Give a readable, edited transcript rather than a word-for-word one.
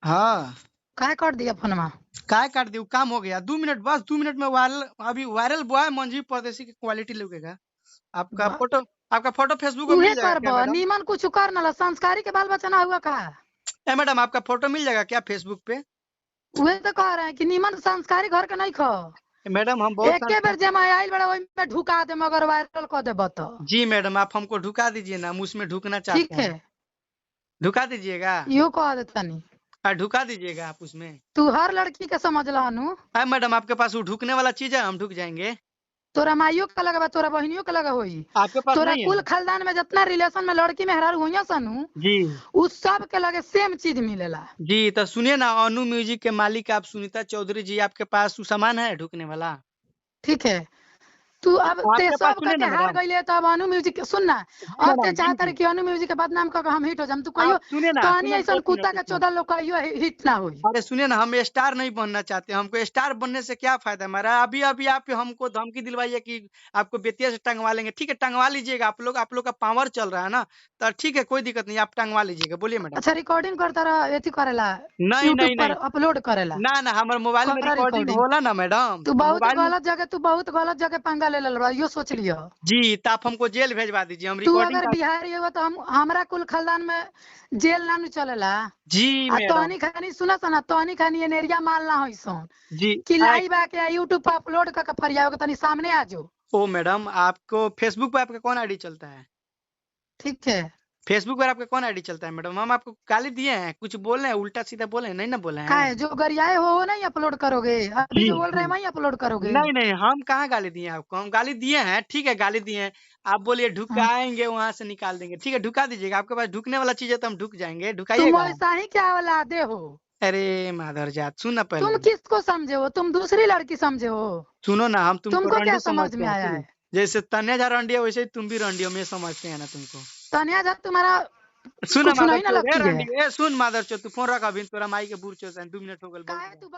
हाँ काय कर दिया फोनमा? काय काट दी काम हो गया 2 मिनट बस 2 मिनट में वायरल अभी वायरल बॉय मंजी परदेसी की क्वालिटी लगेगा। आपका फोटो फेसबुक पर उहे मिल जाएगा करब क्या मैडम? नीमन कुछ कर ना संस्कारी के बाल बच्चा ना हुआ का? मैडम आपका फोटो मिल जाएगा क्या फेसबुक पे? उहे तो कह रहे हैं कि नीमन संस्कारी घर के नहीं खो। मैडम हम बहुत एके बेर जमा आइल बड़ा ओइ में ढुका दे मगर वायरल कर देब तो। जी मैडम आप हमको ढुका दीजिए ना, हम उसमें ढुकना चाहते ठीक है, हैं। ढुका दीजिएगा। इहो कह देतनी। ढुका दीजिएगा आप उसमें। तू हर लड़की के समझ लहनु। मैडम आपके पास वो ढुकने वाला चीज है, हम ढुक जाएंगे। तोरा माइयो का लगा तोरा बहनियों का लगा होई। आपके पास तोरा नहीं है? कुल खानदान में जितना रिलेशन में लड़की मेहरारू हुई सनु जी उस सब के लगे सेम चीज मिलेला। जी तो सुनिए ना, अनु म्यूजिक के मालिक आप सुनीता चौधरी जी, आपके पास वो सामान है ढुकने वाला? ठीक है, तू अब ते आपके पास सब सुनिए करके ना हार मैडम। गईले तो अब अनु म्यूजिक सुन ना। जी अब ते मैडम, जी चाहता रहे जी। कि अनु म्यूजिक के बदनाम कर हम हिट हो जाम। तू कहियो आप सुनिए ना, कहानी सुनिए ऐसा एक कुत्ता मिनट का एक मिनट। 14 लोग कहियो हिट ना हुई। अरे सुनिए ना, हम स्टार नहीं बनना चाहते, हमको स्टार बनने से क्या फायदा हमारा? अभी अभी आप हमको धमकी दिलवाइए कि आपको बेतिया से टंगवा लेंगे। ठीक है टंगवा लीजिएगा, आप लोग का पावर चल रहा है ना, तो ठीक है कोई दिक्कत नहीं, आप टंगवा लीजिएगा। बोलिए मैडम। अच्छा रिकॉर्डिंग करता रह एथी करेला नहीं यूट्यूब नहीं पर नहीं। अपलोड करेला ना ना, हमारे मोबाइल में कर रिकॉर्डिंग रिकॉर्डिंग। होला ना मैडम, तू तो बहुत मोबाइल में। गलत जगह पंगा ले ले यो सोच लियो। जी तो आप हमको जेल भेजवा दीजिए, हम तू रिकॉर्डिंग अगर का। बिहारी हो तो हम हमरा कुल खानदान में जेल ना नु चलेला। जी आ मैडम। तोहनी खानी सुना सना तोहनी खानी एनेरिया माल ना होई सन जी कि लाइव आके यूट्यूब पर अपलोड करके फरियाओ तनी सामने आ जो। ओ मैडम, आपको फेसबुक पे आपका कौन आईडी चलता है? ठीक है, फेसबुक पर आपका कौन आईडी चलता है मैडम? हम आपको गाली दिए हैं, कुछ बोले हैं, उल्टा सीधा बोले हैं, नहीं ना बोले हैं? काहे जो गरियाए हो वो नहीं अपलोड करोगे? अभी जी जो बोल रहे जी। हैं वही अपलोड करोगे? नहीं नहीं, हम कहाँ गाली दिए हैं आपको? हम गाली दिए हैं, ठीक है गाली दिए हैं। आप बोलिए हाँ। ढुकाएंगे, वहां से निकाल देंगे। ठीक है ढुका दीजिएगा, आपके पास ढुकने वाला चीज है तो हम ढुक जाएंगे, तुम ढुकाइएगा। ऐसा ही क्या औलादे हो? अरे माधर जात, सुन ना तुम पहले। किसको समझे हो? तुम दूसरी लड़की समझे हो? सुनो ना, हम तुमको तुमको क्या रंडी समझ समझते में हैं, आया ठीक है? है? जैसे तन्या झा रंडी है, वैसे ही तुम भी रंडी हो, मैं समझते हैं ना तुमको। तनिया जब तुम्हारा सुन ना कुछ माधर नहीं ना चोद, ए लगती है। रंडी, ए सुन माधर चोद, तू फोन रखा, अभी तोरा माई के बूढ़ चोद 2 मिनट हो गए, बहुत काहे बा। तू